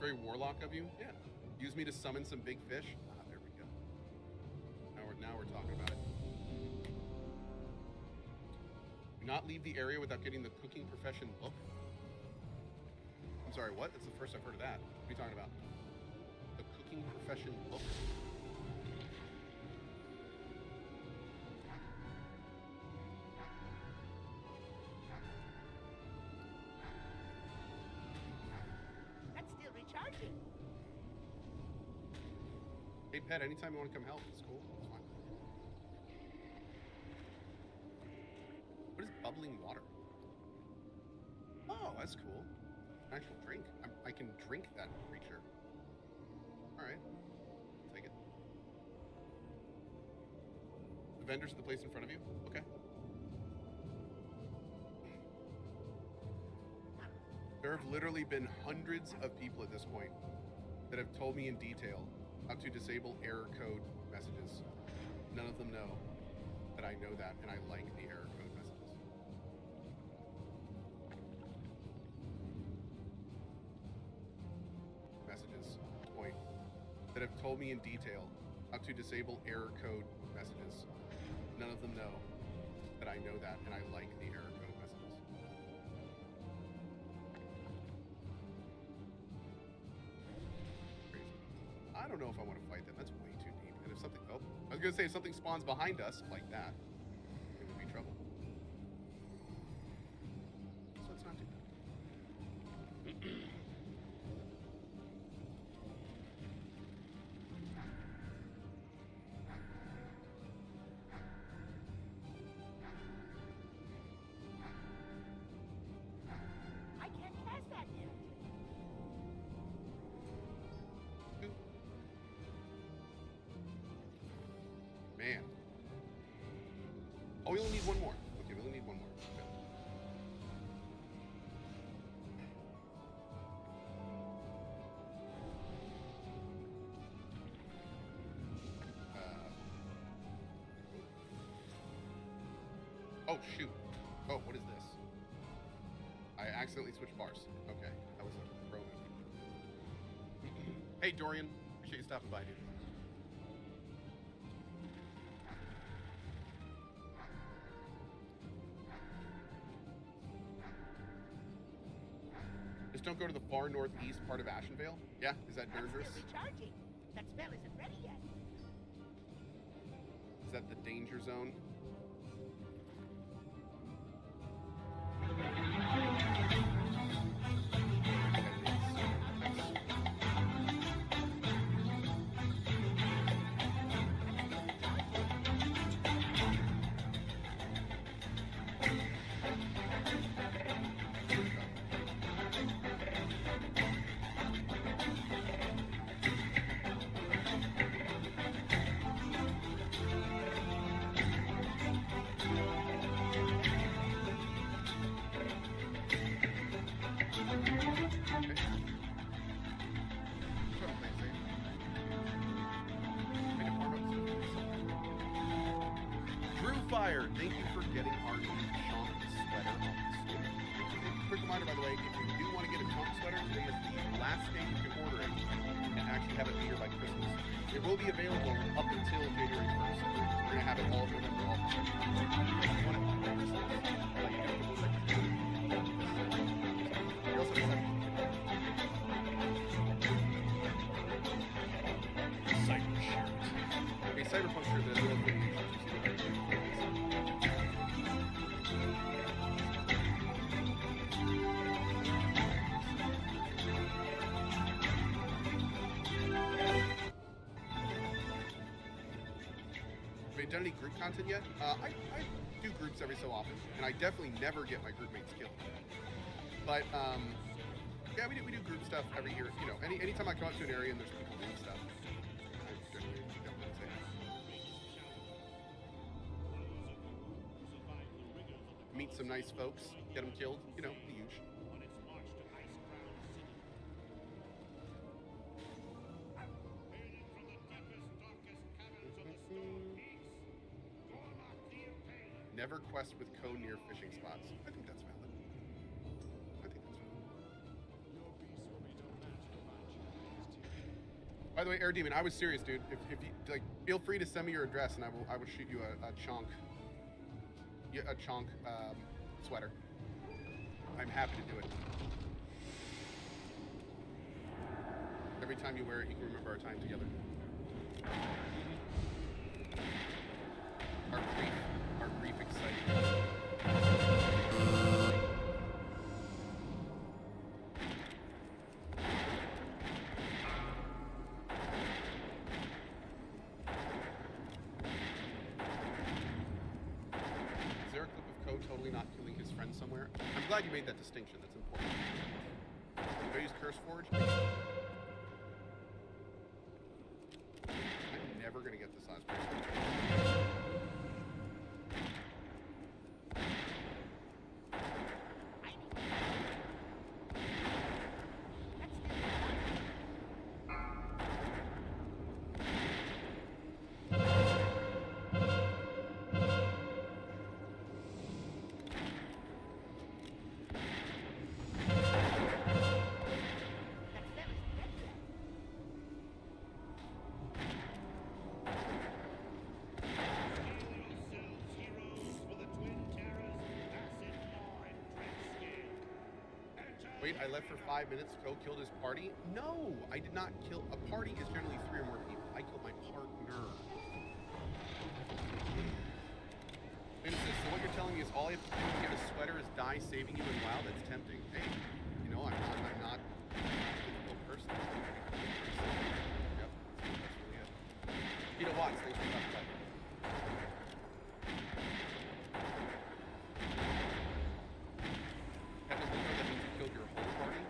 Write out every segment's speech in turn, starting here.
Very warlock of you. Yeah. Use me to summon some big fish. Ah, there we go. Now we're talking about it. Do not leave the area without getting the cooking profession book. I'm sorry, what? That's the first I've heard of that. What are you talking about? The cooking profession book? That's still recharging. Hey, pet, anytime you want to come help, it's cool. It's fine. What is bubbling water? Oh, that's cool. An actual drink. I can drink that creature. All right. I'll take it. The vendors at the place in front of you? Okay. There have literally been hundreds of people at this point that have told me in detail how to disable error code messages. None of them know that I know that, and I like the error code messages. Messages, point, that have told me in detail how to disable error code messages. None of them know that I know that, and I like the error code messages. Crazy. I don't know if I want to fight them. That's way too deep. And if something, I was gonna say if something spawns behind us like that, it would be trouble. So let's not do that. I can't cast that yet. Man. Oh, we only need one more. Okay, we only need one more. Okay. Oh, shoot. Oh, what is this? I accidentally switched bars. Okay, that was a pro move. Hey, Dorian. Appreciate you stopping by, dude. Just don't go to the far northeast part of Ashenvale. Yeah, is that That's dangerous? still recharging. That spell isn't ready yet. Is that the danger zone? Fire, thank you for getting our new chomp sweater on the store. Quick reminder, by the way, if you do want to get a chomp sweater, today is the last day you can order it and actually have it be here by Christmas. It will be available up until January 1st. We're going to have it all November off. If you want it, you have to look like we also have Cyber shirt. Okay, Cyberpunk shirt, that's what I'm Have you done any group content yet? I do groups every so often, and I definitely never get my group mates killed. But yeah, we do group stuff every year. You know, anytime I come out to an area and there's people doing stuff, I generally definitely say meet some nice folks, get them killed. You know, the usual. Never quest with code near fishing spots. I think that's valid. I think that's valid. By the way, Air Demon, I was serious, dude. If you like, feel free to send me your address, and I will shoot you a chonk. Yeah, a chonk sweater. I'm happy to do it. Every time you wear it, you can remember our time together. Our grief exciting. Is there a clip of Ko totally not killing his friend somewhere? I'm glad you made that distinction. That's important. Do I use Curse Forge? I'm never gonna get this last person. Wait, I left for 5 minutes. Ko killed his party? No, I did not kill. A party is generally 3 or more people. I killed my partner. Genesis, so what you're telling me is all I have to do to get a sweater is die saving you in WoW? That's tempting. Hey, you know, I'm not a difficult person. Yep, that's really it. Peter Watts, thanks for that play. Technically, no, that means you killed your whole party.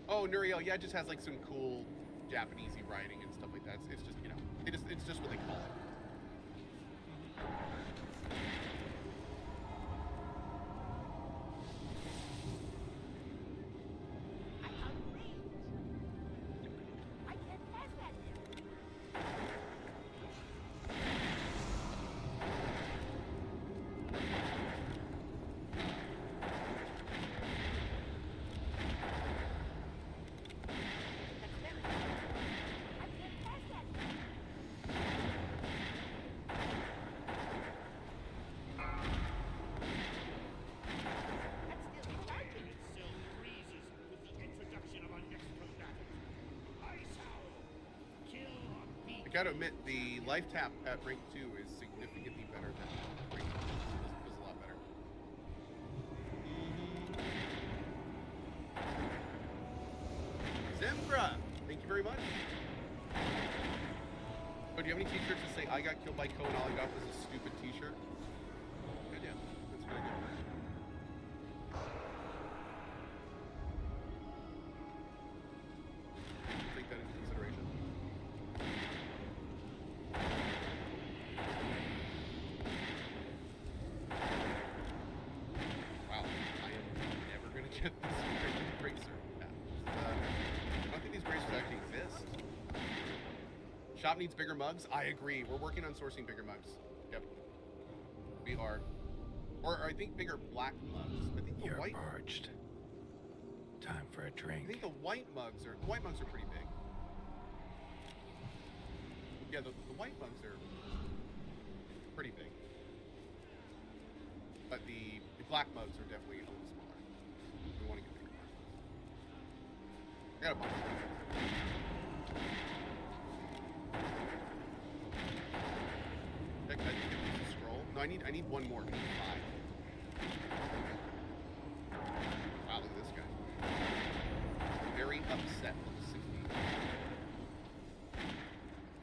Oh, Nuriel, yeah, it just has like some cool Japanesey writing and stuff like that. It's just, you know, it's just what they call it. I'm outraged. I can't pass that hill. That's very good. I can't pass that hill. That's still recharging. It still freezes with the introduction of our next combatant. Ice Owl. Kill or beat. I gotta admit, the life tap at rank 2 is significantly better than rank 1. It was a lot better. Zembra! Thank you very much. Oh, do you have any t-shirts that say I got killed by Ko and all I got was a stupid t-shirt? Good, yeah. That's really good. Take that into consideration. Wow, I am never gonna get this bracer. Yeah. I don't think these bracers actually exist. Shop needs bigger mugs. I agree. We're working on sourcing bigger mugs. Yep. We are. Or I think bigger black mugs. I think the You're white. parched. Time for a I drink. think the white mugs are pretty big. Yeah, the white mugs are pretty big. But the black mugs are definitely a little smaller. We want to get bigger mugs. I got a bunch of mugs. Heck, I think it's a scroll. No, I need one more. I need 5. Wow, look at this guy. Very upset with the 60.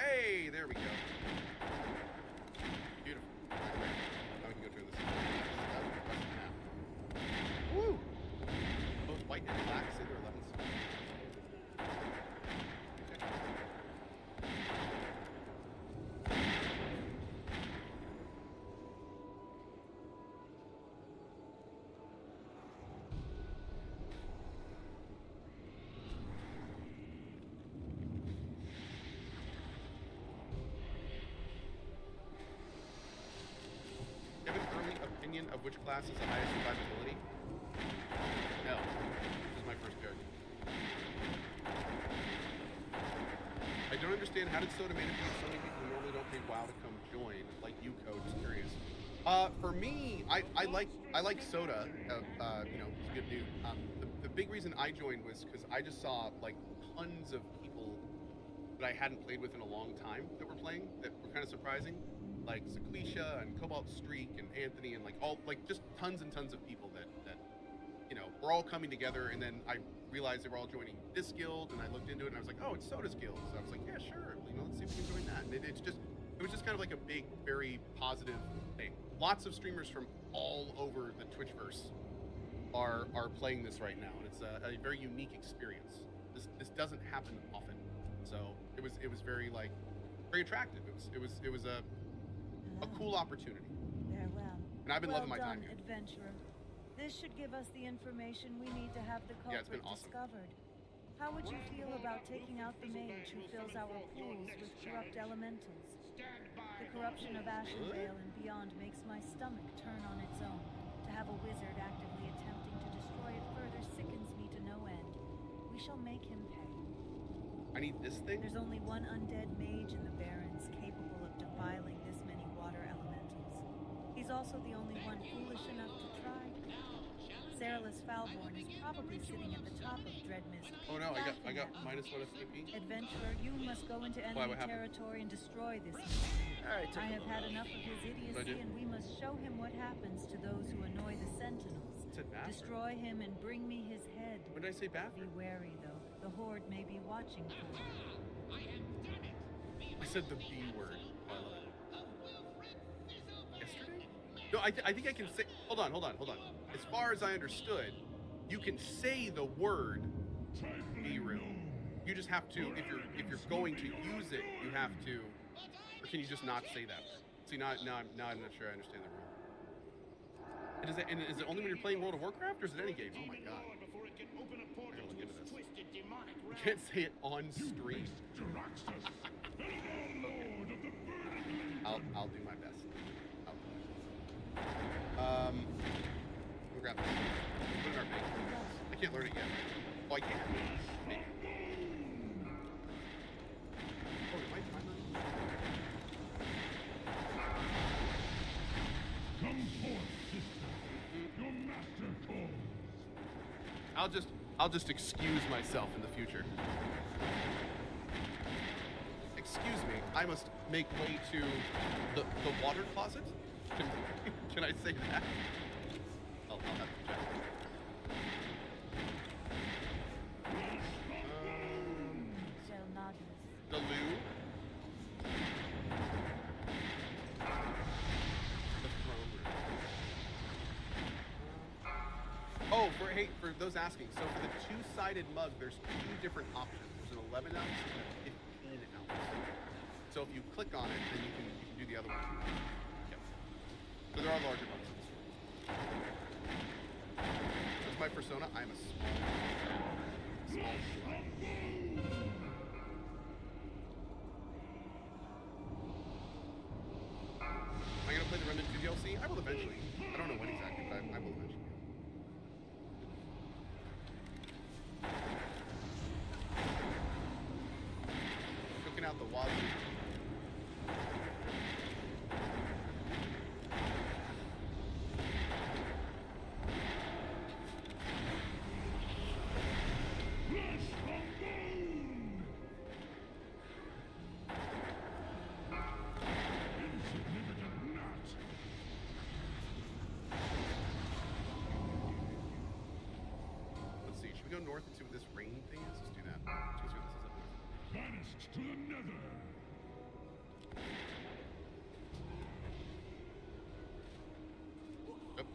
Hey, there we go. Beautiful. Right. Now we can go through this. Woo! Both white and black say they're 11 stars. Okay. of which class is the highest survivability? No. This is my first joke. I don't understand, how did Soda manage to get so many people who normally don't pay WoW to come join, like Yuko? Just curious. For me, I like Soda. You know, he's a good dude. The big reason I joined was because I just saw like tons of people that I hadn't played with in a long time that were playing that were kind of surprising, like Sequisha and Cobalt Streak and Anthony and like all like just tons and tons of people that you know were all coming together. And then I realized they were all joining this guild, and I looked into it and I was like, oh, it's Soda's guild. So I was like, yeah, sure, you know, let's see if we can join that. And it was just kind of like a big, very positive thing. Lots of streamers from all over the Twitchverse are playing this right now, and it's a very unique experience. This doesn't happen often, so it was very like very attractive. It was a cool opportunity. Farewell. And I've been loving my time here. Adventurer. This should give us the information we need to have the Yeah, it's been culprit awesome. discovered. How would you feel about taking out the mage who fills our pools with corrupt elementals? The corruption of Ashenvale and beyond makes my stomach turn on its own. To have a wizard actively attempting to destroy it further sickens me to no end. We shall make him pay. I need this thing. There's only one undead mage in the Barrens capable of defiling this many water elementals. He's also the only one foolish enough to try. Saralus Falborn is probably sitting at the top of Dreadmist. Oh no, I got laughing at me. minus one escape. Adventurer, you must go into Why, enemy what happened? territory and destroy this. Alright, I have had enough of his idiocy, and we must show him what happens to those who annoy the Sentinels. It's a bathroom. Destroy him and bring me his head. When did I say Be bathroom? wary, though. The Horde may be watching for you. I said the B word. Oh, I love it. Yesterday? No, I think I can say. Hold on. As far as I understood, you can say the word B real. You just have to, if you're going to use it, you have to. Or can you just not say that? See, now I'm not sure I understand the rule. And is it only when you're playing World of Warcraft, or is it any game? Oh my god. I gotta look into this. You can't say it on stream. Okay. I'll do my best. We'll grab this. Put it in our bank. I can't learn it yet. Oh, I can. Maybe. Oh, did my timer? Come forth, sister. Your master calls. I'll just excuse myself in the future. Excuse me, I must make way to the water closet? Can I say that? I'll have to check. The loo. The throne room. Oh, for those asking, so for the two-sided mug, there's two different options. There's an 11 ounce and a 15 ounce. So if you click on it, then you can do the other one. Yep. So there are larger mugs. That's my persona. I'm a small slime. Am I gonna play the Remnant 2 DLC? I will eventually. I don't know when exactly, but I will eventually. Cooking out the wazoo. Let's see, should we go north and see what this rain thing is? Let's do that. Let's go see what this is up north. Banished to the nether. Yep.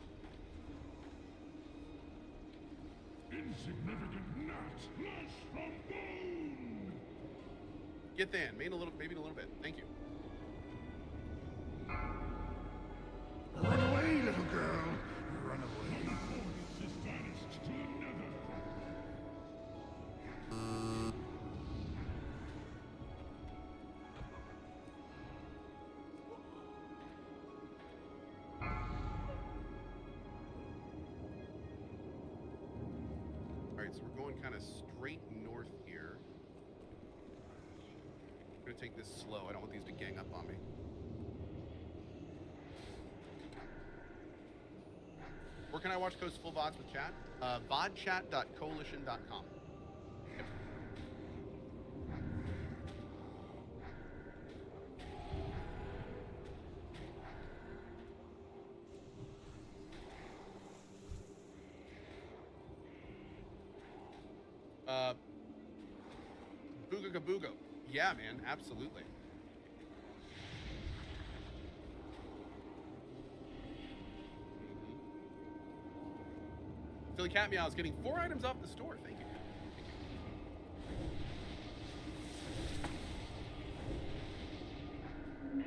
Insignificant gnat. Flesh from bone. Get then, maybe in a little bit. Thank you. Run away, little girl. Run away. The force is banished to the nether. so we're going kind of straight north here. I'm gonna take this slow. I don't want these to gang up on me. Where can I watch Coast Full VODs with chat? vodchat.coalition.com. Yep. Booga Boogo. Yeah, man, absolutely. Philly Cat Meow is getting 4 items off the store. Thank you. Who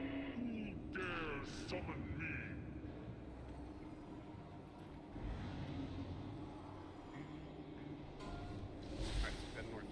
dares summon me? Alright, so head north.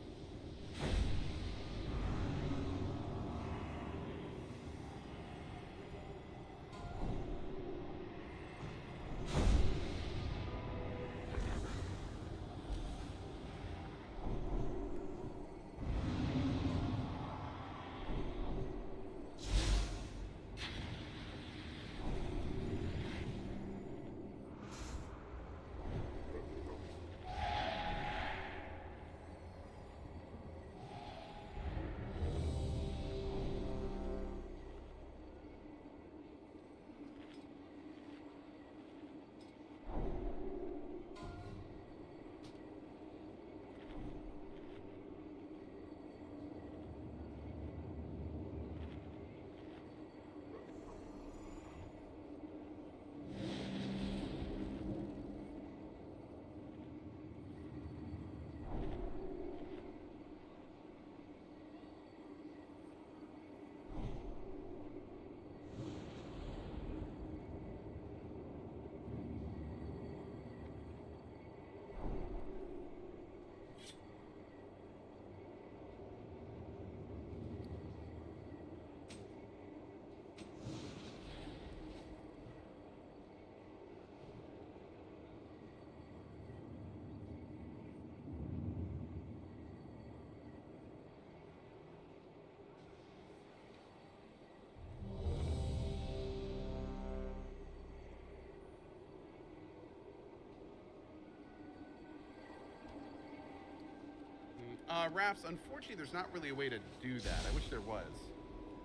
Rafts, unfortunately, there's not really a way to do that. I wish there was.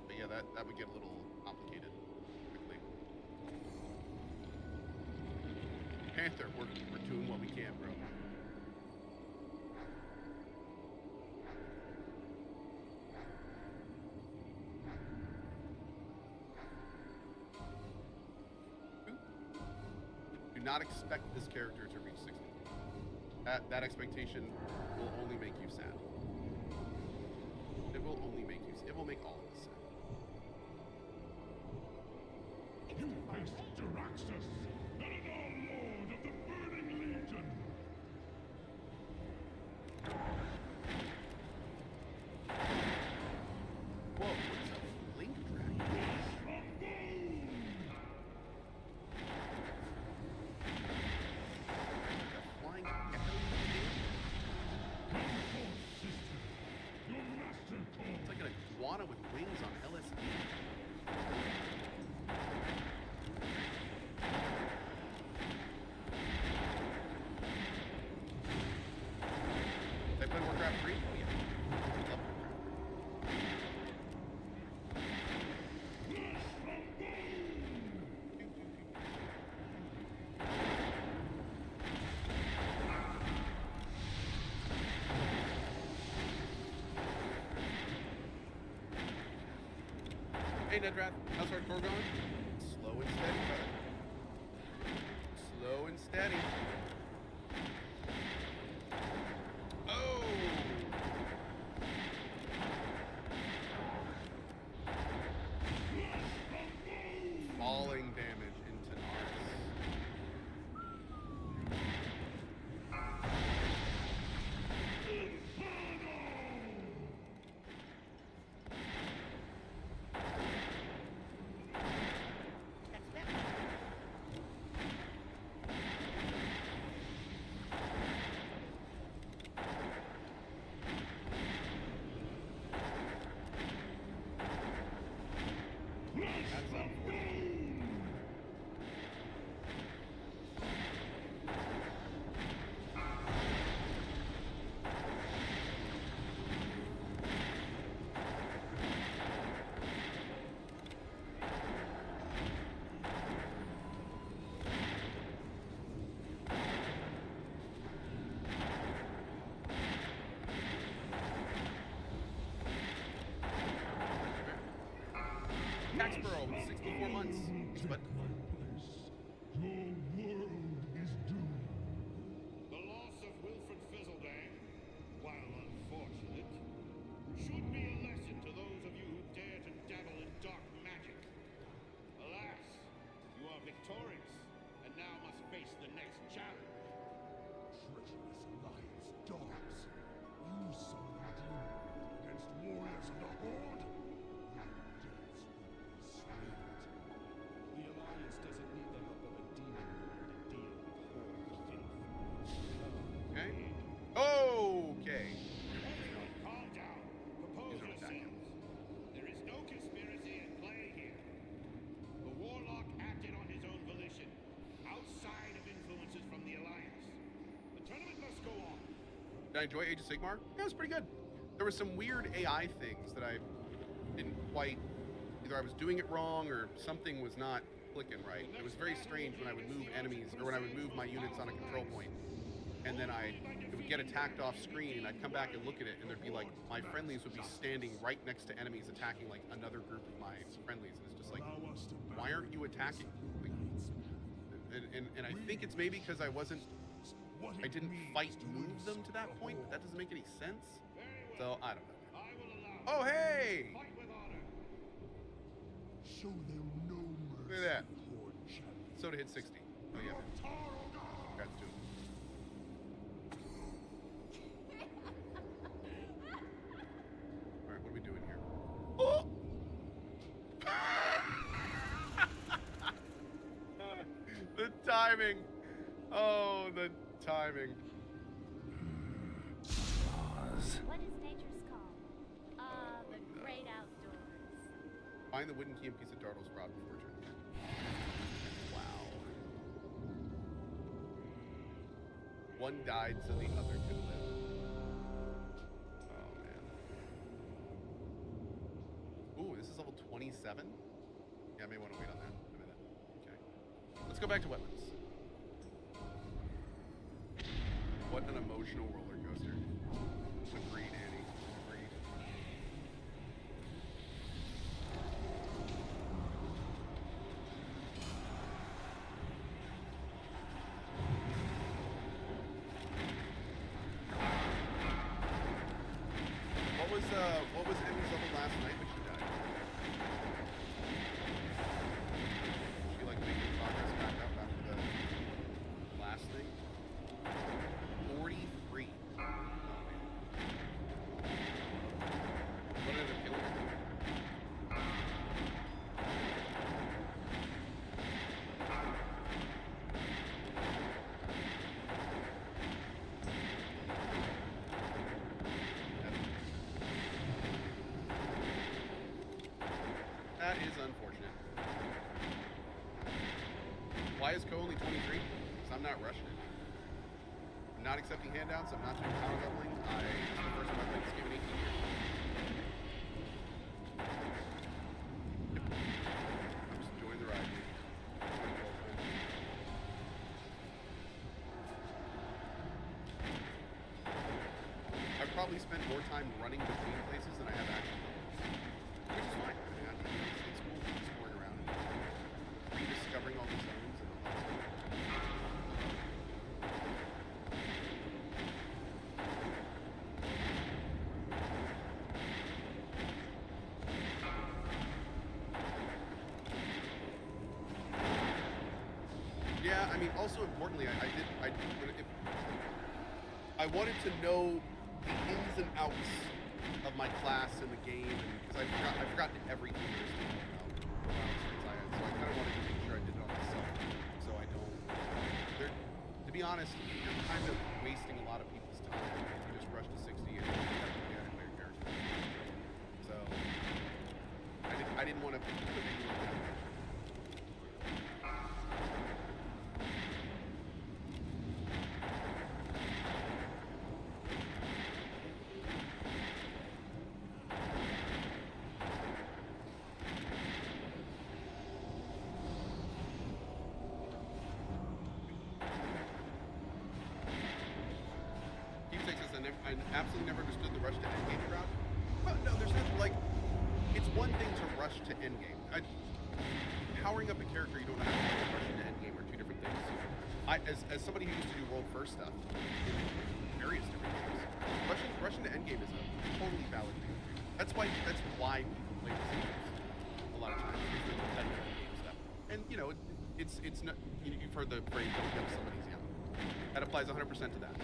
But yeah, that would get a little complicated quickly. Panther, we're doing what we can, bro. Do not expect this character to reach 60. That expectation will only make you sad. It will only make you sad. It will make all of us sad. You face Daraxus, Eladar Lord of the Burning Legion. Whoa, what is a blink dragon? A flying gecko? It's like an iguana with wings on LSD. Did I play Warcraft 3? Oh yeah. I love Warcraft 3. Hey, Nedrath, how's hardcore going? Slow and steady, brother. Slow and steady. Oh! Falling damage into Nars. Did I enjoy Age of Sigmar? Yeah, it was pretty good. There were some weird AI things that I didn't quite, either I was doing it wrong or something was not clicking right. It was very strange when I would move enemies, or when I would move my units on a control point, and then it would get attacked off screen, and I'd come back and look at it, and there'd be like, my friendlies would be standing right next to enemies attacking like another group of my friendlies, and it's just like, why aren't you attacking? Like, and I think it's maybe because I didn't fight move them to that point, but that doesn't make any sense. So I don't know. Oh hey! Show them no mercy. Look at that. Horde champion. Soda hit 60. Oh yeah. Congrats to him. Alright, what are we doing here? Oh! The timing! Oh, the timing. What is nature's call? The great outdoors. Find the wooden key and piece of Dartle's rod before turn 10. Wow. One died so the other could live. Oh, man. Ooh, this is level 27? Yeah, I may want to wait on that in a minute. Okay. Let's go back to weapons. What an emotional roller coaster. Agreed, Annie. Agreed. What was Emmy's level last night when she died? She like making progress back up after the last thing? 43. Oh, man. What ended up killing her? That is unfortunate. Why is Co only 23? Because I'm not rushing it. I'm not accepting handouts. I'm not doing power leveling. This is the first time I've played this game in 18 years. Yep. I'm just enjoying the ride. I've probably spent more time running between places than I have actually, which is fine. I mean, it's cool exploring around and rediscovering all the zones and all that stuff. Yeah, I mean, also importantly, I wanted to know the ins and outs of my class in the game, because I forgot everything there is to know about the so I kind of wanted to make sure I did it on myself, so I don't. To be honest, you're kind of wasting a lot of people's time if you just rush to 60 and you have to play your character. So I didn't want to put anyone down. I absolutely never understood the rush to endgame route. Well, no, there's not, like, it's one thing to rush to endgame. Powering up a character you don't have to rush into endgame are two different things. As somebody who used to do world first stuff in various different games, rushing to endgame is a totally valid thing. That's why people play these games a lot of times, is the competitive endgame stuff. And you know, it's not, you've heard the phrase "don't kill somebody's young." That applies 100% to that.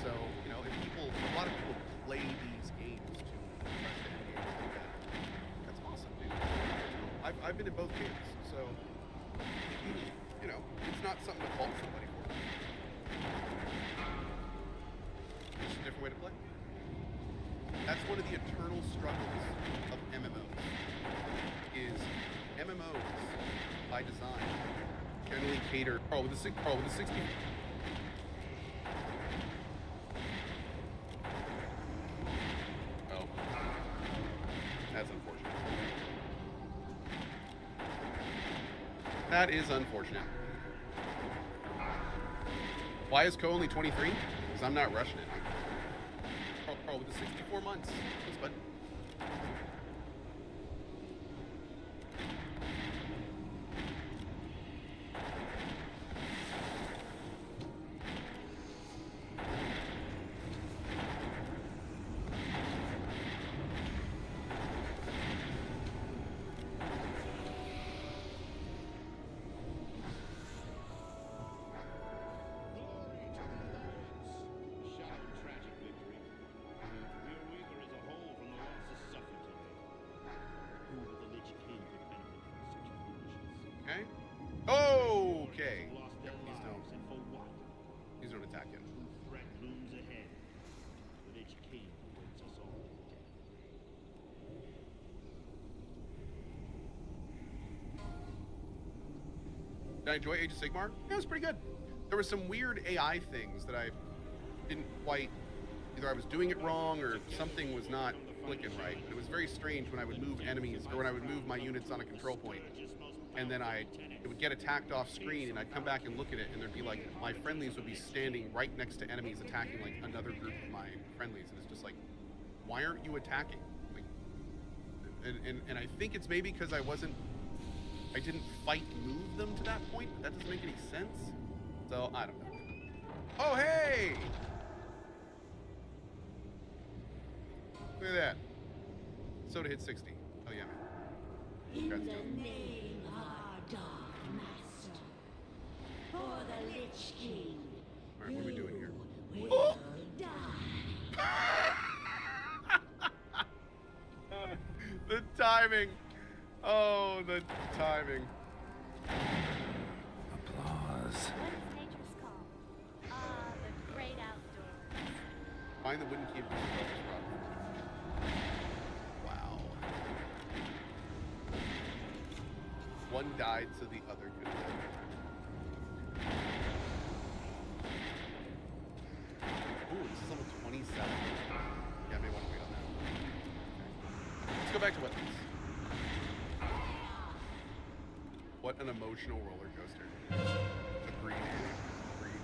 So, you know, if a lot of people play these games to rush to endgame and do that, that's awesome, dude. I've been in both games, so, you know, it's not something to fault somebody for. It's just a different way to play. That's one of the eternal struggles of MMOs, is MMOs, by design, generally cater, with the 60, That is unfortunate. Why is Co only 23? Because I'm not rushing it. Oh, with the 64 months. Thanks, bud. Okay. Okay. Yep, he's don't attack him. Threat looms ahead. The Lich King awaits us all. Did I enjoy Age of Sigmar? Yeah, it was pretty good. There were some weird AI things that I didn't quite, either I was doing it wrong or something was not clicking right. But it was very strange when I would move enemies, or when I would move my units on a control point, and then it would get attacked off screen, and I'd come back and look at it, and there'd be like, my friendlies would be standing right next to enemies attacking like another group of my friendlies, and it's just like, why aren't you attacking? Like, and I think it's maybe because I didn't fight move them to that point, but that doesn't make any sense. So, I don't know. Oh, hey! Look at that. Soda hit 60. Oh, yeah, man. In Congrats the to him. name of our Dark Master, for the Lich King, All right, what are we doing here? will Oh! die. The timing. Oh, the timing. What is nature's call? The great outdoors. Find the wooden key of Wow. One died so the other could live. Ooh, this is level 27. Yeah, I may want to wait on that. Okay. Let's go back to weapons. What an emotional roller coaster. Agreed. Agreed.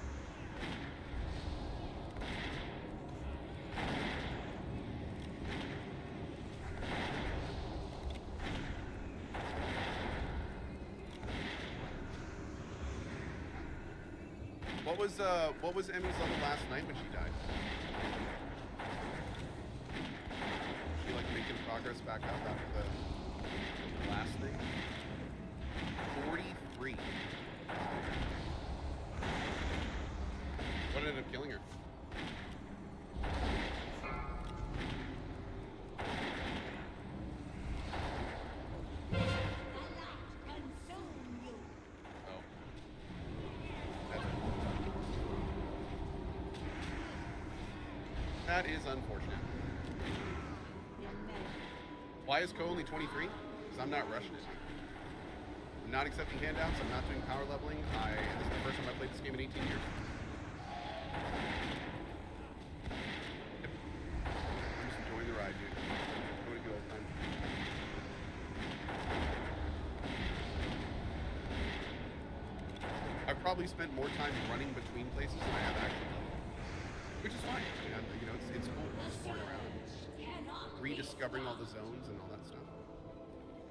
What was Emmy's level last night when she died? Was she like making progress back up after the last thing? 43. What ended up killing her? Oh. That is unfortunate. Why is Co only 23? Because I'm not rushing it. I'm not accepting handouts. I'm not doing power leveling. This is the first time I played this game in 18 years. Yep. I'm just enjoying the ride, dude. Having a good old time. I've probably spent more time running between places than I have actually leveled, which is fine. You know, it's cool exploring around, rediscovering all the zones and all that stuff.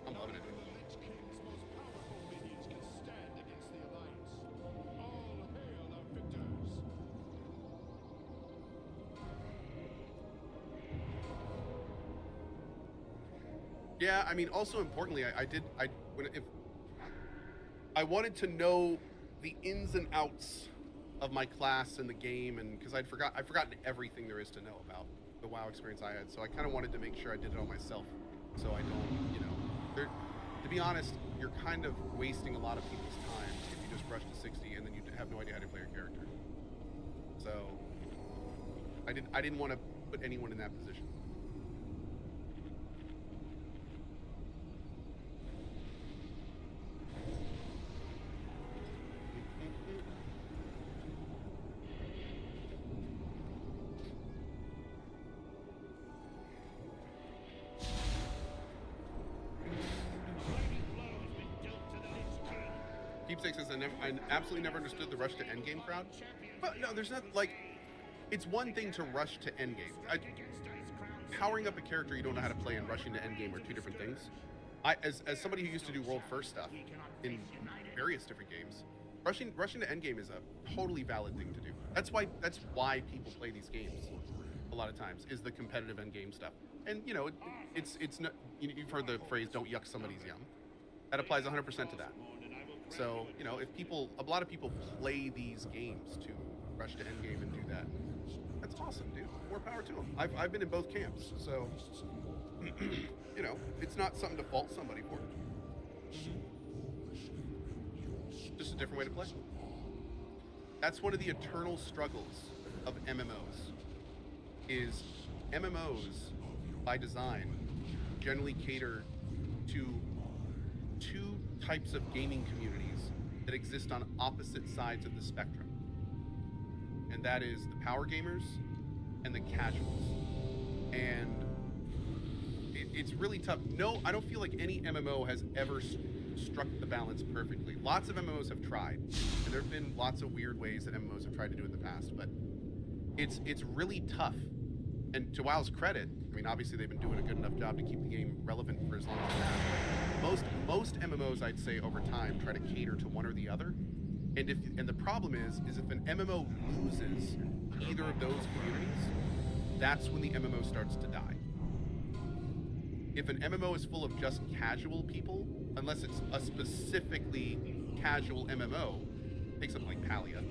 I'm loving it. The Lich King's most powerful minions can stand against the Alliance. All hail our victors! Yeah, I mean, also importantly, I wanted to know the ins and outs of my class and the game, and because I'd forgotten everything there is to know about the WoW experience I had, so I kind of wanted to make sure I did it all myself, so I don't, you know, to be honest, you're kind of wasting a lot of people's time if you just rush to 60 and then you have no idea how to play your character. So I didn't want to put anyone in that position. Keepsake says, I absolutely never understood the rush to endgame crowd. But no, there's not, like, it's one thing to rush to endgame. Powering up a character you don't know how to play and rushing to endgame are two different things. As somebody who used to do world first stuff in various different games, rushing to endgame is a totally valid thing to do. That's why people play these games a lot of times, is the competitive endgame stuff. And you know, it's not, you've heard the phrase "don't yuck somebody's yum." That applies 100% to that. So you know, if a lot of people play these games to rush to endgame and do that, that's awesome, dude. More power to them. I've been in both camps, so you know, it's not something to fault somebody for. Just a different way to play. That's one of the eternal struggles of MMOs. Is MMOs by design generally cater to two types of gaming communities that exist on opposite sides of the spectrum. And that is the power gamers and the casuals. And it's really tough. No, I don't feel like any MMO has ever struck the balance perfectly. Lots of MMOs have tried, and there have been lots of weird ways that MMOs have tried to do it in the past, but it's really tough. And to WoW's credit, I mean, obviously they've been doing a good enough job to keep the game relevant for as long as it has. Most MMOs, I'd say, over time, try to cater to one or the other. And the problem is if an MMO loses either of those communities, that's when the MMO starts to die. If an MMO is full of just casual people, unless it's a specifically casual MMO, take something like Palia,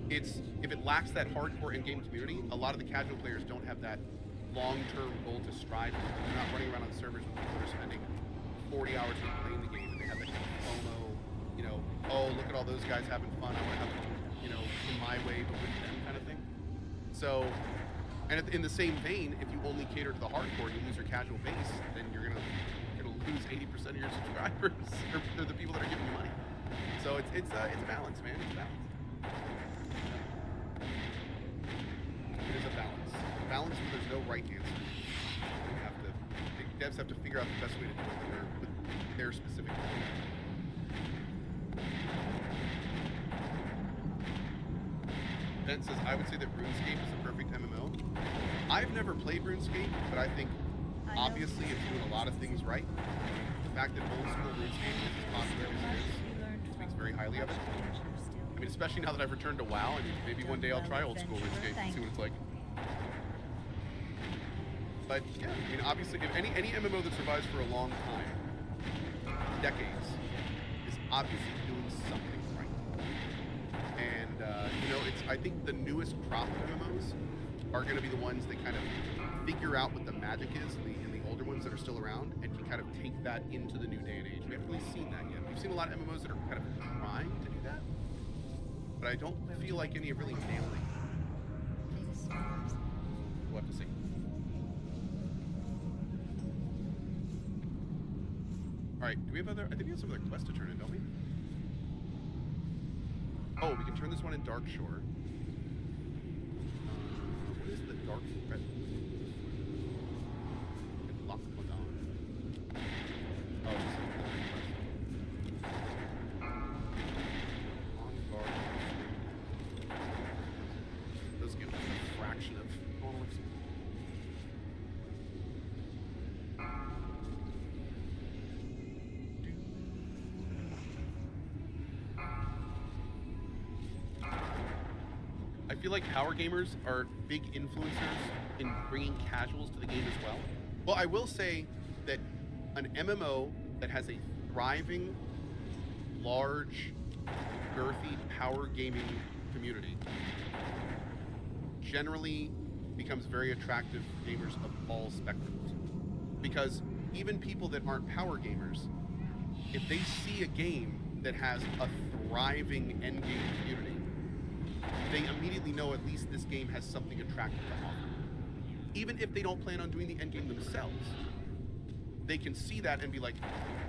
if it lacks that hardcore in-game community, a lot of the casual players don't have that long-term goal to strive for. They're not running around on servers with people that are spending 40 hours a week playing the game, and they have that kind of FOMO, you know, oh, look at all those guys having fun, I want to have fun, you know, in my way, but with them kind of thing. So, and in the same vein, if you only cater to the hardcore and you lose your casual base, then you're gonna lose 80% of your subscribers, or the people that are giving you money. So it's a balance, man. It's a balance. It is a balance. A balance where there's no right answer. Devs have to figure out the best way to do it with their specific goal. Ben says, I would say that RuneScape is the perfect MMO. I've never played RuneScape, but I think obviously it's doing a lot of things right. The fact that old school RuneScape is as popular as it is speaks very highly of it. I mean, especially now that I've returned to WoW, and maybe one day I'll try old school RuneScape and see what it's like. But yeah, I mean, obviously, if any MMO that survives for a long time, decades, is obviously doing something right. And you know, I think the newest crop of MMOs are going to be the ones that kind of figure out what the magic is in the older ones that are still around, and can kind of take that into the new day and age. We haven't really seen that yet. We've seen a lot of MMOs that are kind of trying to do that, but I don't feel like any are really nailing it. We'll have to see. All right, do we have I think we have some other quests to turn in, don't we? Oh, we can turn this one in Dark Shore. What is the Dark Red? Lock Madon. Oh, it's just a quest. On guard. Those give us a fraction of monoliths. I feel like power gamers are big influencers in bringing casuals to the game as well. Well, I will say that an MMO that has a thriving, large, girthy power gaming community generally becomes very attractive to gamers of all spectrums. Because even people that aren't power gamers, if they see a game that has a thriving endgame community, they immediately know at least this game has something attractive to offer. Even if they don't plan on doing the endgame themselves, they can see that and be like,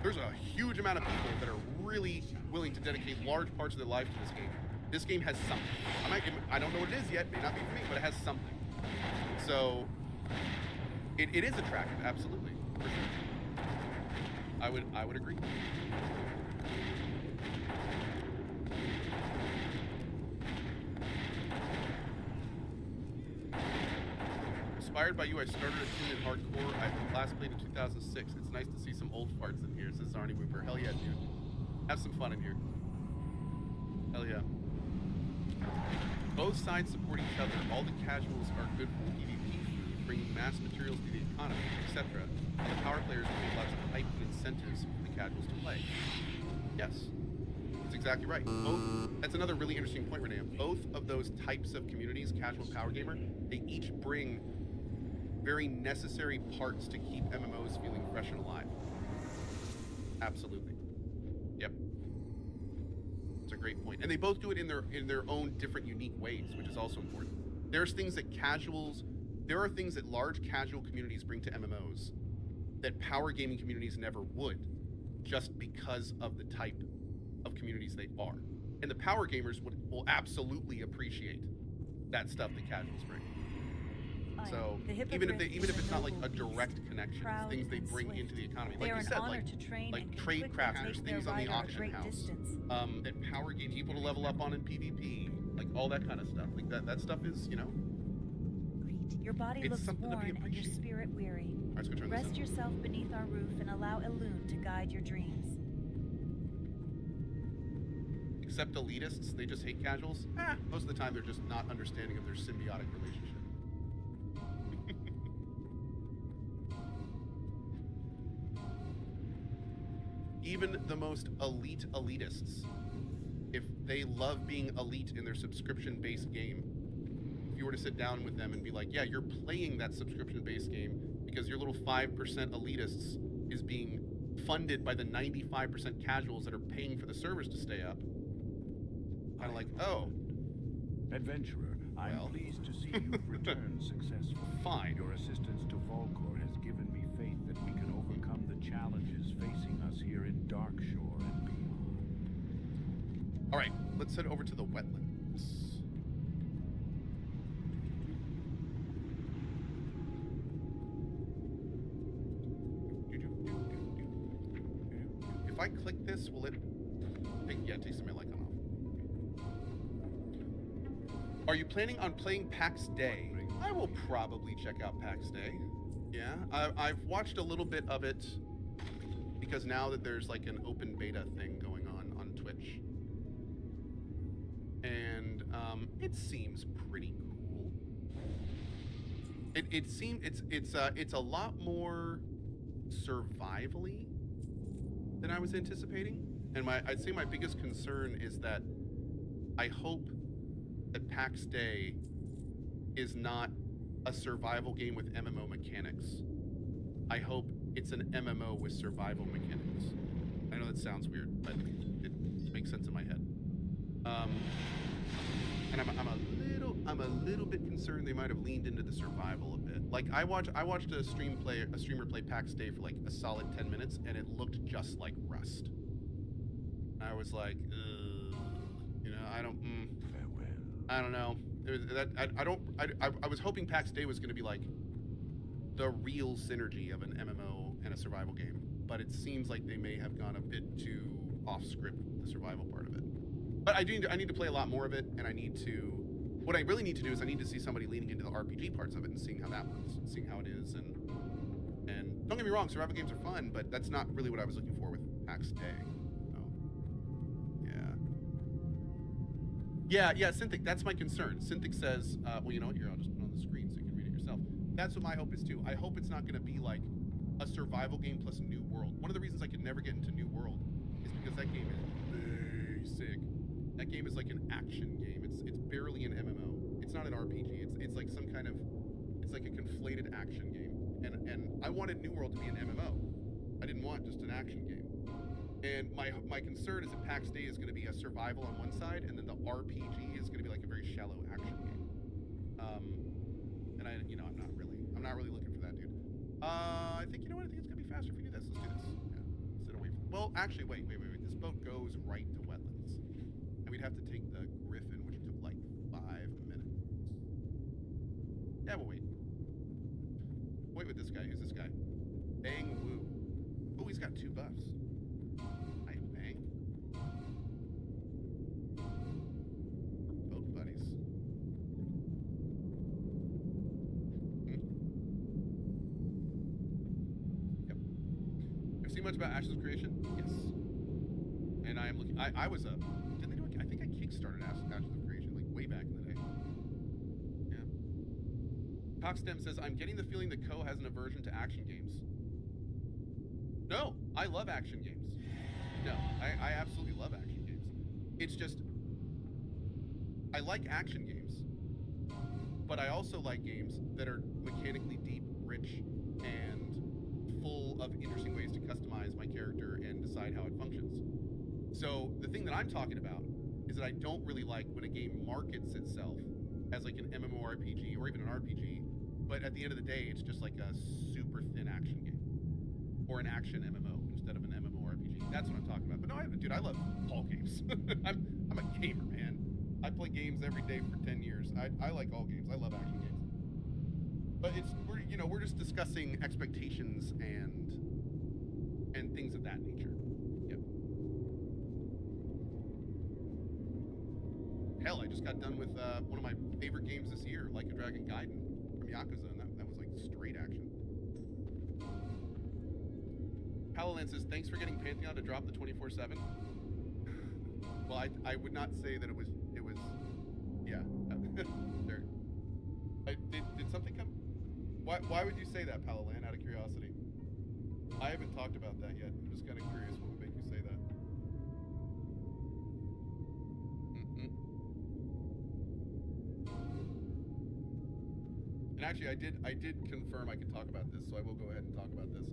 there's a huge amount of people that are really willing to dedicate large parts of their life to this game. This game has something. I don't know what it is yet, may not be for me, but it has something. So it is attractive, absolutely, for sure. I would agree. Inspired by you, I started a tune in hardcore. I last played in 2006. It's nice to see some old farts in here, says Arnie Weeper. Hell yeah, dude. Have some fun in here. Hell yeah. Both sides support each other. All the casuals are good for PvP food, bringing mass materials to the economy, etc. And the power players create lots of hype and incentives for the casuals to play. Yes. That's exactly right. That's another really interesting point, Renee. Both of those types of communities, casual and power gamer, they each bring very necessary parts to keep MMOs feeling fresh and alive. Absolutely. Yep. It's a great point. And they both do it in their own different unique ways, which is also important. There's things that there are things that large casual communities bring to MMOs that power gaming communities never would, just because of the type of communities they are. And the power gamers will absolutely appreciate that stuff that casuals bring. So even if it's not like a direct connection, it's things they bring into the economy. Like you said, like trade crafters, things on the auction house, that power game people to level up on in PvP, like all that kind of stuff. Like that stuff is, you know. Your body looks worn and your spirit weary. Right, let's go turn this Rest up. yourself beneath our roof and allow Elune to guide your dreams. Except elitists, they just hate casuals. Most of the time they're just not understanding of their symbiotic relationship. Even the most elite elitists, if they love being elite in their subscription-based game, if you were to sit down with them and be like, yeah, you're playing that subscription-based game because your little 5% elitists is being funded by the 95% casuals that are paying for the servers to stay up. Kind of like, oh. Adventurer, I'm pleased to see you've returned successfully. Fine. Your assistance to Volcor has given me faith that we can overcome the challenges facing us here in Darkshore and beyond. All right, let's head over to the wetlands. If I click this, will it... Yeah, it takes my like on off. Are you planning on playing PAX Day? I will probably check out PAX Day. Yeah, I've watched a little bit of it because now that there's like an open beta thing going on Twitch. And it seems pretty cool. It seems it's a lot more survivally than I was anticipating. And I'd say my biggest concern is that I hope that PAX Day is not a survival game with MMO mechanics. I hope it's an MMO with survival mechanics. I know that sounds weird, but it makes sense in my head. And I'm a little bit concerned they might have leaned into the survival a bit. Like I watched a streamer play PAX Day for like a solid 10 minutes, and it looked just like Rust. I was like, you know, I don't know. I was hoping PAX Day was going to be like the real synergy of an MMO and a survival game, but it seems like they may have gone a bit too off script with the survival part of it. But I need to play a lot more of it, and what I really need to do is I need to see somebody leaning into the RPG parts of it and seeing how that works, and seeing how it is, and don't get me wrong, survival games are fun, but that's not really what I was looking for with PAX Day. Yeah, Synthic, that's my concern. Synthic says, well, you know what, here, I'll just put it on the screen so you can read it yourself. That's what my hope is too. I hope it's not gonna be like a survival game plus New World. One of the reasons I could never get into New World is because that game is basic. That game is like an action game. It's barely an MMO. It's not an RPG. It's like some kind of, it's like a conflated action game. And I wanted New World to be an MMO. I didn't want just an action game. And my concern is that PAX Day is going to be a survival on one side, and then the RPG is going to be like a very shallow action game. And I'm not really looking for that, dude. I think, you know what? I think it's going to be faster if we do this. Let's do this. Yeah. Instead of well, actually, wait. This boat goes right to wetlands, and we'd have to take the Griffin, which took like 5 minutes. Yeah, we'll wait. Wait with this guy. Who's this guy? Bang Woo. Oh, he's got 2 buffs. see much about Ashes of Creation? Yes. And I am looking. I was a. Did they do? I think I kickstarted Ashes of Creation like way back in the day. Yeah. Cockstem says I'm getting the feeling that Co has an aversion to action games. No, I love action games. No, I absolutely love action games. It's just I like action games, but I also like games that are mechanically deep, rich, and full of interesting ways to customize my character and decide how it functions. So the thing that I'm talking about is that I don't really like when a game markets itself as like an MMORPG or even an RPG, but at the end of the day, it's just like a super thin action game or an action MMO instead of an MMORPG. That's what I'm talking about. But no, dude, I love all games. I'm a gamer, man. I play games every day for 10 years. I like all games. I love action games. But we're just discussing expectations and things of that nature. Yep. Hell, I just got done with one of my favorite games this year, Like a Dragon Gaiden from Yakuza, and that was like straight action. Palalan says, thanks for getting Pantheon to drop the 24/7. Well, I would not say that it was yeah. There. Did something come? Why would you say that, Palalan, out of curiosity? I haven't talked about that yet. I'm just kind of curious what would make you say that. And actually, I did confirm I could talk about this, so I will go ahead and talk about this.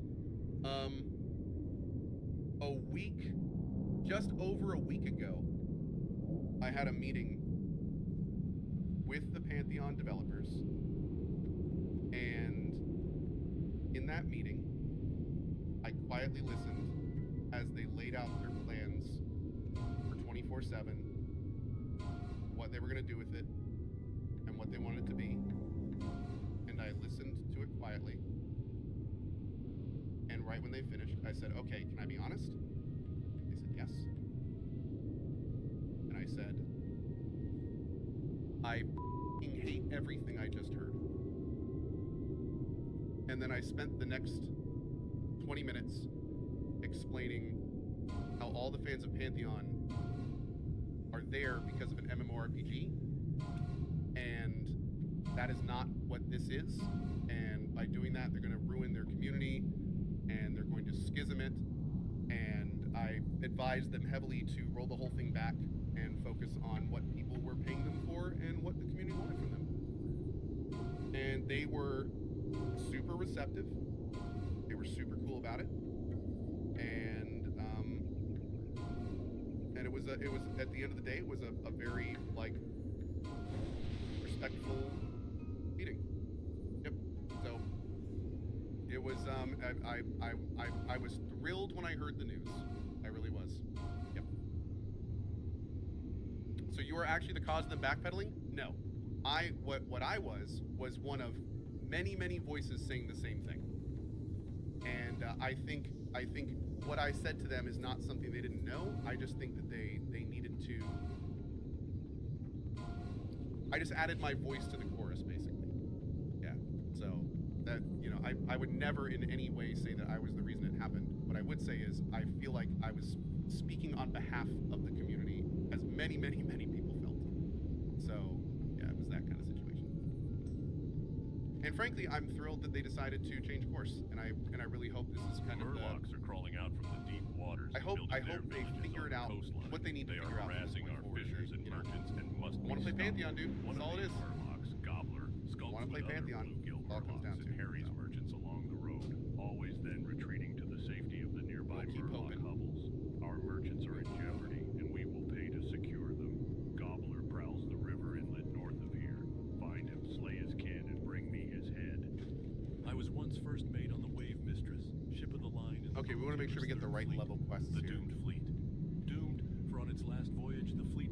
Just over a week ago, I had a meeting with the Pantheon developers, and in that meeting, I quietly listened as they laid out their plans for 24/7, what they were going to do with it, and what they wanted it to be, and I listened to it quietly, and right when they finished, I said, okay, can I be honest? They said yes. And I said, I hate everything I just heard. And then I spent the next 20 minutes explaining how all the fans of Pantheon are there because of an MMORPG, and that is not what this is. And by doing that, they're going to ruin their community, and they're going to schism it. And I advised them heavily to roll the whole thing back and focus on what people were paying them for and what the community wanted from them. And they were super receptive. They were super cool about it. And it was at the end of the day, it was a very like respectful meeting. Yep. So it was I was thrilled when I heard the news. I really was. Yep. So you were actually the cause of them backpedaling? No. What I was one of many voices saying the same thing. And I think what I said to them is not something they didn't know. I just think that they needed to. I just added my voice to the chorus, basically. Yeah. So that, I would never in any way say that I was the reason it happened. What I would say is I feel like I was speaking on behalf of the community, as many people felt. So yeah, it was that kind of situation. And frankly, I'm thrilled that they decided to change course, and I really hope this is kind of the. Murlocs are crawling out from the deep waters. I hope they figure it out what they need to figure out. They are harassing our fishers and merchants and must. I want to play Pantheon, dude. That's all it is. Murlocs, Gobbler, skulks I want to play Pantheon. All it comes down to. And harries merchants along the road, always then retreating to the safety of the nearby Murloc hovels. Our merchants are in jeopardy, and we will pay to secure them. Gobbler prowls the river inlet north of here. Find him, slay his kin, and bring me his head. I was once first mate on the Wave Mistress, ship of the line. Okay, we want to make sure we get the right level quests the here. Doomed Fleet. Doomed, for on its last voyage, the fleet